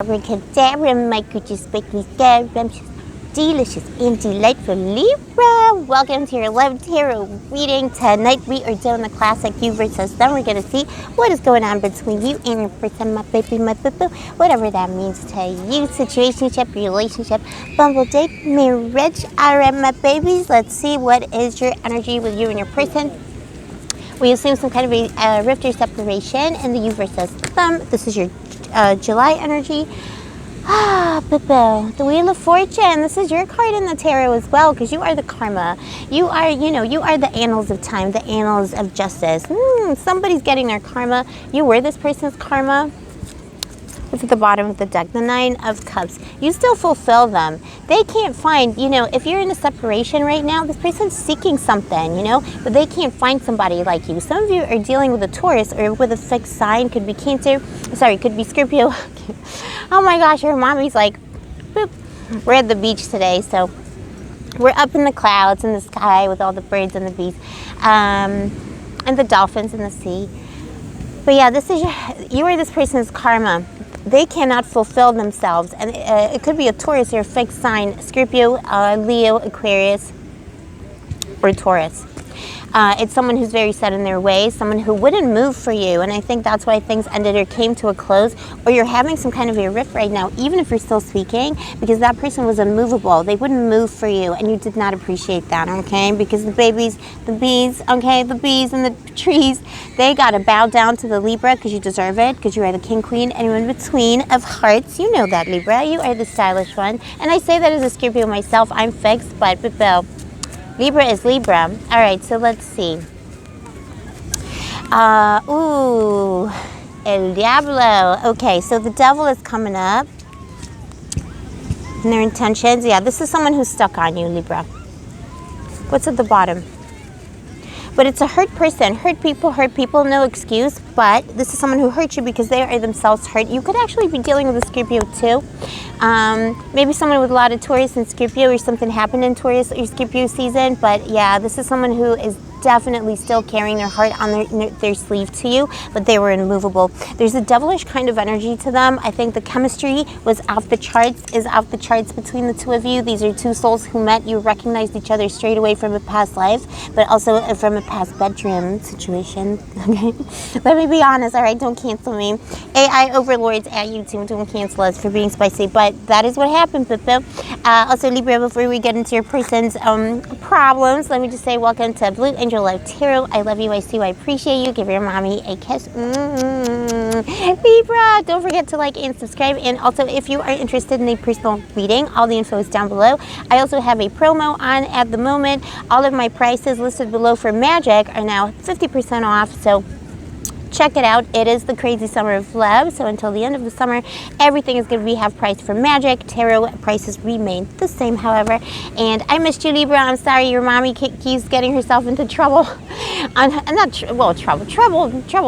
Abracadabra, my gorgeous, spiky, scrumptious, delicious, and delightful Libra. Welcome to your Love Tarot reading. Tonight we are doing the classic you versus them. We're going to see what is going on between you and your person, my baby, my boo-boo, whatever that means to you. Situationship, relationship, bumble date, marriage. All right, my babies, let's see what is your energy with you and your person. We assume some kind of a rift or separation in the you versus them. This is your July energy. The Wheel of Fortune. This is your card in the tarot as well, because you are the karma. You are, you are the annals of time, the annals of justice. Somebody's getting their karma. You were this person's karma. It's at the bottom of the deck, the Nine of Cups. You still fulfill them. They can't find, if you're in a separation right now, this person's seeking something, but they can't find somebody like you. Some of you are dealing with a Taurus or with a fixed sign. Could be Cancer. Sorry, could be Scorpio. Oh my gosh, your mommy's like, boop. We're at the beach today, so we're up in the clouds in the sky with all the birds and the bees, and the dolphins in the sea. But yeah, you are this person's karma. They cannot fulfill themselves, and it could be a Taurus or a fixed sign, Scorpio, Leo, Aquarius, or Taurus. It's someone who's very set in their ways, someone who wouldn't move for you, and I think that's why things ended or came to a close, or you're having some kind of a rift right now, even if you're still speaking, because that person was unmovable. They wouldn't move for you, and you did not appreciate that, okay? Because the bees, okay, the bees and the trees, they got to bow down to the Libra because you deserve it, because you are the king, queen, and in between of hearts. You know that, Libra. You are the stylish one, and I say that as a Scorpio myself. I'm fixed, but Bill. Libra is Libra. All right, so let's see. El Diablo. Okay, so the devil is coming up. And their intentions. Yeah, this is someone who's stuck on you, Libra. What's at the bottom? But it's a hurt person. Hurt people, no excuse. But this is someone who hurt you because they are themselves hurt. You could actually be dealing with a Scorpio too. Maybe someone with a lot of Taurus and Scorpio, or something happened in Taurus or Scorpio season. But yeah, this is someone who is definitely still carrying their heart on their sleeve to you, but they were immovable. There's a devilish kind of energy to them. I think the chemistry was off the charts, between the two of you. These are two souls who met. You recognized each other straight away from a past life, but also from a past bedroom situation. Okay, let me be honest. All right, don't cancel me. AI overlords at YouTube, don't cancel us for being spicy, but that is what happened, Pippo. Also, Libra, before we get into your person's problems, let me just say welcome to Blue Angel Love Tarot. I love you, I see you, I appreciate you. Give your mommy a kiss. Libra, don't forget to like and subscribe. And also, if you are interested in a personal reading, all the info is down below. I also have a promo on at the moment. All of my prices listed below for magic are now 50% off, so check it out. It is the crazy summer of love, so until the end of the summer, everything is going to be half price for magic. Tarot prices remain the same, however. And I missed you, Libra. I'm sorry your mommy keeps getting herself into trouble.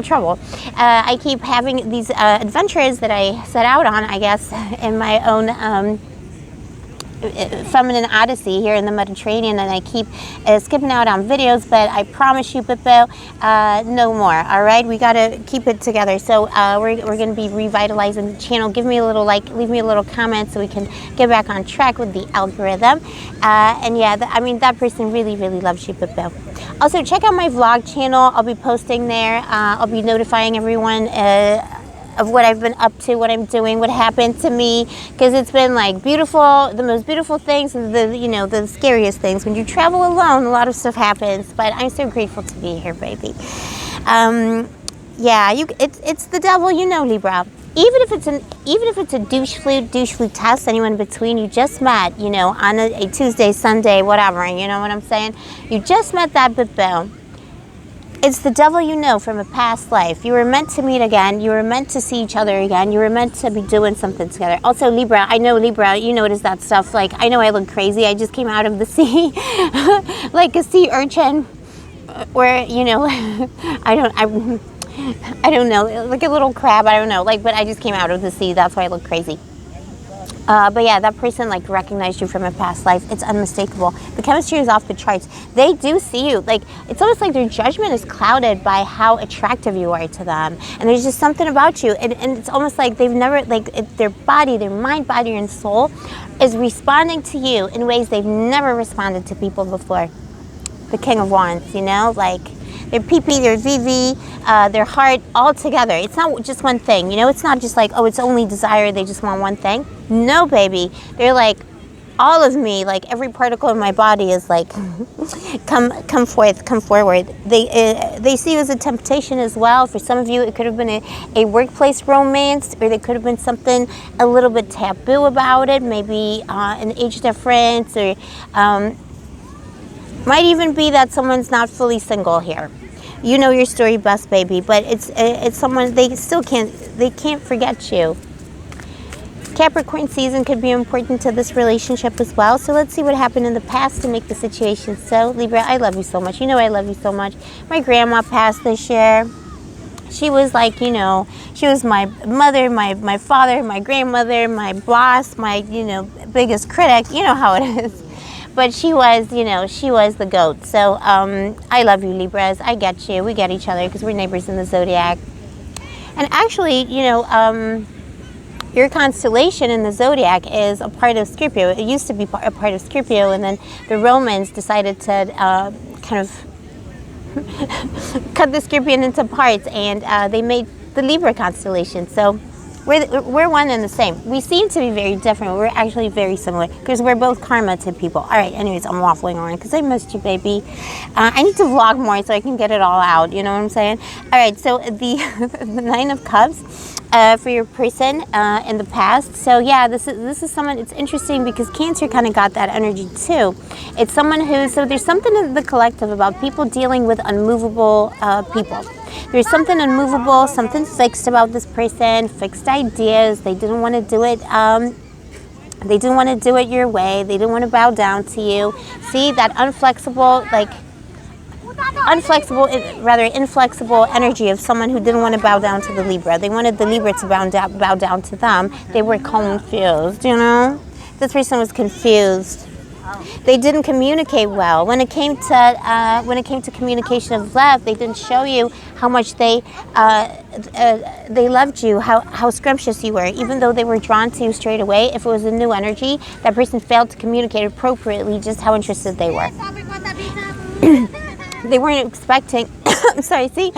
Trouble. I keep having these adventures that I set out on, I guess, in my own feminine odyssey here in the Mediterranean, and I keep skipping out on videos, but I promise you, Pippo, no more. All right, we got to keep it together. So we're going to be revitalizing the channel. Give me a little like, leave me a little comment so we can get back on track with the algorithm. And yeah, that person really, really loves you, Pippo. Also, check out my vlog channel. I'll be posting there. I'll be notifying everyone of what I've been up to, what I'm doing, what happened to me, because it's been like beautiful, the most beautiful things, and the scariest things. When you travel alone, a lot of stuff happens, but I'm so grateful to be here, baby. Yeah, it's the devil, Libra. Even if it's a douche flute test, anyone in between, you just met, on a Tuesday, Sunday, whatever, you know what I'm saying? You just met that, but boom. It's the devil from a past life. You were meant to meet again. You were meant to see each other again. You were meant to be doing something together. Also, Libra, I know Libra, you notice that stuff. Like, I know I look crazy. I just came out of the sea like a sea urchin. Or, I don't know, like a little crab. I don't know. But I just came out of the sea. That's why I look crazy. But yeah, that person like recognized you from a past life. It's unmistakable. The chemistry is off the charts. They do see you. Like, it's almost like their judgment is clouded by how attractive you are to them. And there's just something about you. And it's almost like they've never, like, their body, their mind, body, and soul is responding to you in ways they've never responded to people before. The King of Wands, you know, like their PP, their VV, their heart, all together. It's not just one thing, you know. It's not just like, oh, it's only desire. They just want one thing. No, baby. They're like, all of me, like every particle of my body is like, come forth, come forward. They see you as a temptation as well. For some of you, it could have been a workplace romance, or there could have been something a little bit taboo about it. Maybe an age difference, or might even be that someone's not fully single here. You know your story best, baby, but it's someone they can't forget you. Capricorn season could be important to this relationship as well. So let's see what happened in the past to make the situation so. Libra, I love you so much. You know I love you so much. My grandma passed this year. She was like, you know, she was my mother, my father, my grandmother, my boss, my, you know, biggest critic. You know how it is. But she was, you know, she was the GOAT. So I love you, Libras. I get you. We get each other because we're neighbors in the zodiac. And actually, you know, your constellation in the zodiac is a part of Scorpio. It used to be a part of Scorpio, and then the Romans decided to kind of cut the Scorpion into parts, and they made the Libra constellation. So we're one and the same. We seem to be very different. We're actually very similar because we're both karma to people. All right, anyways, I'm waffling on because I missed you, baby. I need to vlog more so I can get it all out. You know what I'm saying? All right, so the the Nine of Cups for your person in the past. So yeah, this is someone. It's interesting because Cancer kind of got that energy too. It's someone who, so there's something in the collective about people dealing with unmovable people. There's something unmovable, something fixed about this person, fixed ideas. They didn't want to do it. They didn't want to do it your way. They didn't want to bow down to you. See that inflexible energy of someone who didn't want to bow down to the Libra. They wanted the Libra to bow down to them. They were confused, you know? This person was confused. They didn't communicate well. When it came to communication of love, they didn't show you how much they loved you, how scrumptious you were. Even though they were drawn to you straight away, if it was a new energy, that person failed to communicate appropriately just how interested they were. They weren't expecting. I'm sorry. See.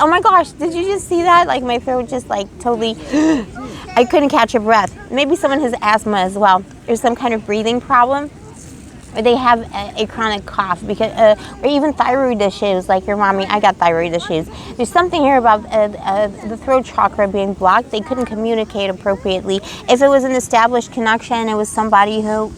Oh my gosh! Did you just see that? Like my throat just like totally. I couldn't catch a breath. Maybe someone has asthma as well, or some kind of breathing problem, or they have a chronic cough, because, or even thyroid issues. Like your mommy, I got thyroid issues. There's something here about the throat chakra being blocked. They couldn't communicate appropriately. If it was an established connection, it was somebody who.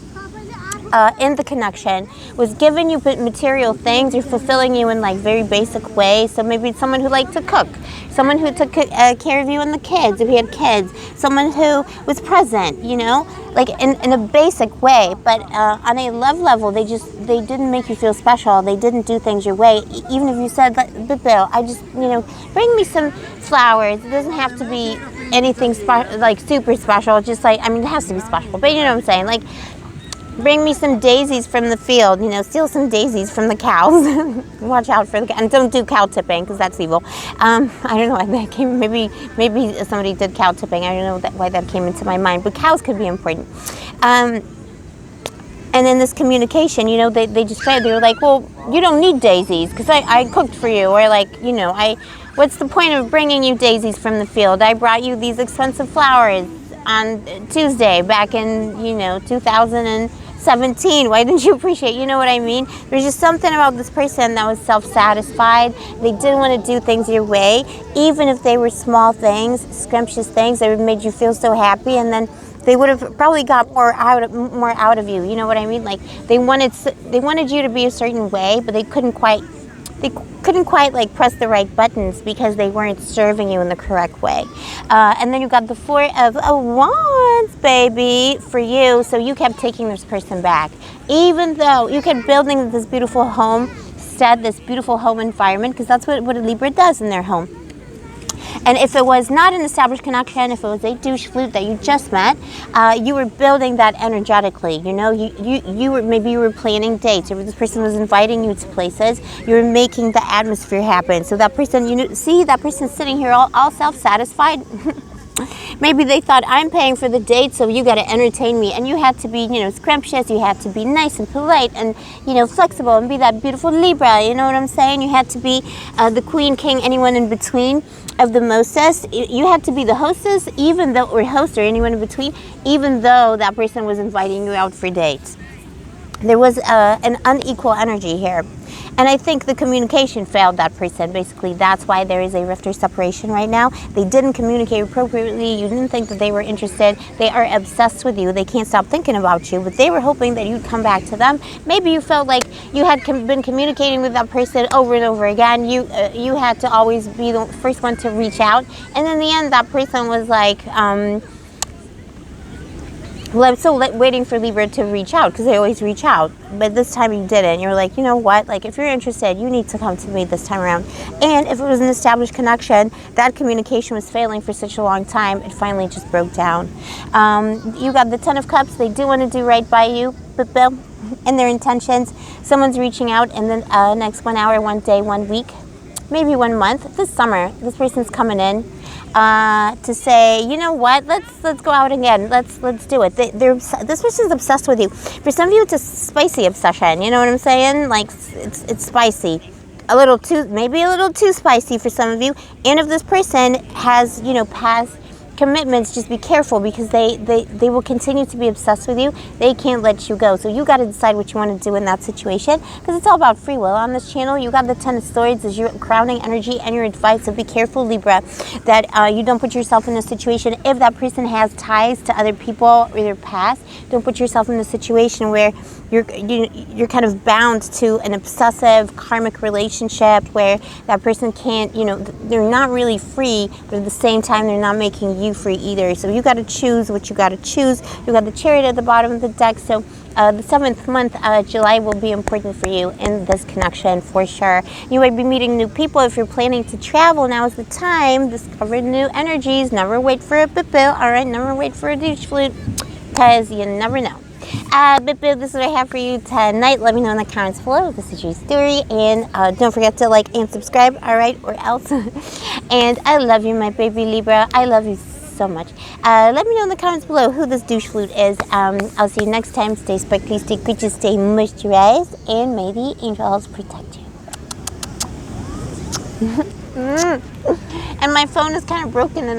In the connection was giving you material things or fulfilling you in like very basic ways. So maybe it's someone who liked to cook, someone who took care of you and the kids if you had kids, someone who was present, you know, like in a basic way. But on a love level, they didn't make you feel special. They didn't do things your way. Even if you said, Bill, I just, you know, bring me some flowers. It doesn't have to be anything like super special. Just like, I mean, it has to be special, but you know what I'm saying, like. Bring me some daisies from the field, you know, steal some daisies from the cows. Watch out for the cows. And don't do cow tipping because that's evil. I don't know why that came, maybe somebody did cow tipping. I don't know why that came into my mind, but cows could be important. And in this communication, you know, they just said, they were like, well, you don't need daisies because I cooked for you. Or like, you know, what's the point of bringing you daisies from the field? I brought you these expensive flowers on Tuesday back in, you know, 2017. Why didn't you appreciate? You know what I mean? There's just something about this person that was self-satisfied. They didn't want to do things your way, even if they were small things, scrumptious things that would made you feel so happy, and then they would have probably got more out of you. You know what I mean? Like they wanted you to be a certain way, but they couldn't quite like press the right buttons because they weren't serving you in the correct way. And then you got the Four of Wands, baby, for you. So you kept taking this person back, even though you kept building this beautiful homestead, this beautiful home environment, because that's what a Libra does in their home. And if it was not an established connection, if it was a douche flute that you just met, you were building that energetically. You know, you were, maybe you were planning dates, or this person was inviting you to places. You were making the atmosphere happen. So that person, you know, see that person sitting here all self-satisfied. Maybe they thought, I'm paying for the date, so you got to entertain me. And you had to be, you know, scrumptious. You had to be nice and polite and, you know, flexible and be that beautiful Libra. You know what I'm saying? You had to be the queen, king, anyone in between of the mostess. You had to be the hostess, even though, or host, or anyone in between, even though that person was inviting you out for dates. There was an unequal energy here. And I think the communication failed that person. Basically, that's why there is a rift or separation right now. They didn't communicate appropriately. You didn't think that they were interested. They are obsessed with you. They can't stop thinking about you, but they were hoping that you'd come back to them. Maybe you felt like you had been communicating with that person over and over again. You had to always be the first one to reach out. And in the end, that person was like, well, I'm still waiting for Libra to reach out, because they always reach out. But this time you didn't. You're like, you know what? Like, if you're interested, you need to come to me this time around. And if it was an established connection, that communication was failing for such a long time, it finally just broke down. You got the Ten of Cups. They do want to do right by you, but in their intentions, someone's reaching out in the next 1 hour, 1 day, 1 week, maybe 1 month. This summer, this person's coming in to say, you know what, let's go out again. Let's do it. This person's obsessed with you. For some of you, it's a spicy obsession. You know what I'm saying? Like, it's spicy. Maybe a little too spicy for some of you. And if this person has, you know, past commitments, just be careful, because they will continue to be obsessed with you. They can't let you go. So you got to decide what you want to do in that situation, because it's all about free will on this channel. You got the Ten of Swords as your grounding energy and your advice. So be careful, Libra, that you don't put yourself in a situation, if that person has ties to other people or their past, don't put yourself in a situation where you're kind of bound to an obsessive karmic relationship where that person can't, you know, they're not really free, but at the same time they're not making you free either. So you got to choose what you got to choose. You got the Chariot at the bottom of the deck. So the 7th month, July, will be important for you in this connection for sure. You might be meeting new people. If you're planning to travel, now is the time. Discover new energies. Never wait for a bip. All right, never wait for a douche flute, because you never know. This is what I have for you tonight. Let me know in the comments below if this is your story, and don't forget to like and subscribe, all right, or else. And I love you, my baby Libra. I love you so much. Let me know in the comments below who this douche flute is. I'll see you next time. Stay sparkly, stay gorgeous, stay moisturized, and may the angels protect you. And my phone is kind of broken, and